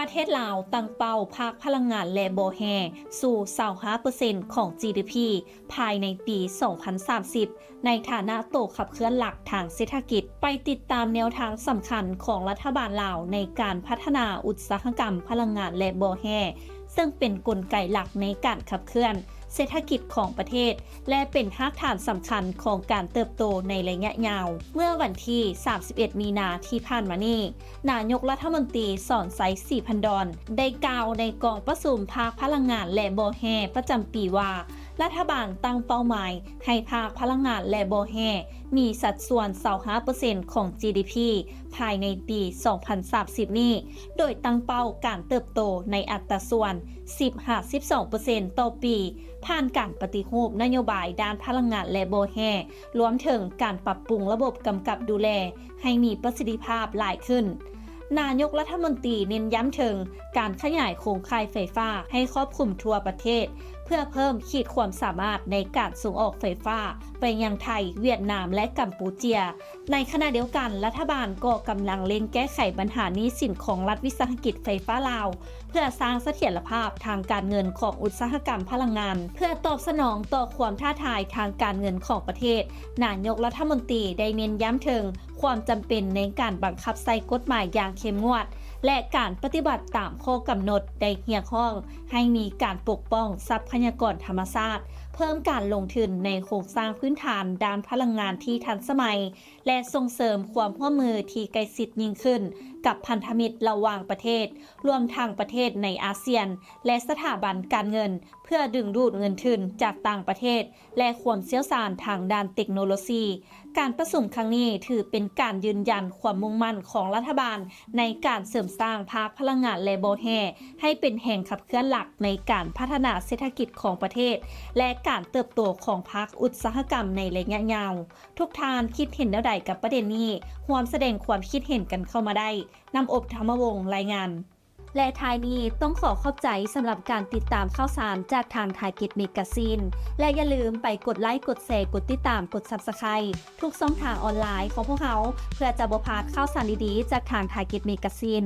ประเทศลาวตั้งเป้าภาคพลังงานและบ่แห่สู่25%ของ GDP ภายในปี 2030 ในฐานะโตขับเคลื่อนหลักทางเศรษฐกิจไปติดตามแนวทางสำคัญของรัฐบาลลาวในการพัฒนาอุตสาหกรรมพลังงานและบ่แห่ซึ่งเป็นกลไกหลักในการขับเคลื่อนเศรษฐกิจของประเทศและเป็นรากฐานสำคัญของการเติบโตในระยะยาวเมื่อวันที่ 31 มีนาที่ผ่านมานี้นายกรัฐมนตรีสอนไซศรีพันดอนได้กล่าวในกองประชุมภาคพลังงานและบ่แห่ประจำปีว่ารัฐบาลตั้งเป้าหมายให้ภาคพลังงานและบ่แห่มีสัดส่วน 25% ของ GDP ภายในปี 2030 นี้โดยตั้งเป้าการเติบโตในอัตราส่วน 10-12% ต่อปีผ่านการปฏิรูปนโยบายด้านพลังงานและบ่แห่รวมถึงการปรับปรุงระบบกำกับดูแลให้มีประสิทธิภาพหลายขึ้นนายกรัฐมนตรีเน้นย้ำถึงการขยายโครงข่ายไฟฟ้าให้ครอบคลุมทั่วประเทศเพื่อเพิ่มขีดความสามารถในการส่งออกไฟฟ้าไปยังไทยเวียดนามและกัมพูชาในขณะเดียวกันรัฐบาลก็กำลังเร่งแก้ไขปัญหาหนี้สินของรัฐวิสาหกิจไฟฟ้าลาวเพื่อสร้างเสถียรภาพทางการเงินของอุตสาหกรรมพลังงานเพื่อตอบสนองต่อความท้าทายทางการเงินของประเทศนายกรัฐมนตรีได้เน้นย้ำถึงความจำเป็นในการบังคับใช้กฎหมายอย่างเข้มงวดและการปฏิบัติตามข้อกำหนดได้เกี่ยวข้องให้มีการปกป้องทรัพยากรธรรมชาติเพิ่มการลงทุนในโครงสร้างพื้นฐานด้านพลังงานที่ทันสมัยและส่งเสริมความร่วมมือที่ใกล้ชิดยิ่งขึ้นกับพันธมิตรระหว่างประเทศรวมทั้งประเทศในอาเซียนและสถาบันการเงินเพื่อดึงดูดเงินทุนจากต่างประเทศและความเชี่ยวชาญทางด้านเทคโนโลยีการประชุมครั้งนี้ถือเป็นการยืนยันความมุ่งมั่นของรัฐบาลในการเสริมสร้างภาคพลังงานและบ่แห่ให้เป็นแห่งขับเคลื่อนหลักในการพัฒนาเศรษฐกิจของประเทศและการเติบโตของภาคอุตสาหกรรมในระยะยาวทุกท่านคิดเห็นแนวใดกับประเด็นนี้ร่วมแสดงความคิดเห็นกันเข้ามาได้นำอบธรรมวงศ์รายงานและท้ายนี้ต้องขอบใจสำหรับการติดตามข่าวสารจากทางไทยกิจเมกาซีนและอย่าลืมไปกดไลค์กดแชร์กดติดตามกด Subscribe ทุกช่องทางออนไลน์ของพวกเขาเพื่อจะบ่พลาดข่าวสารดีๆจากทางไทยกิจเมกาซีน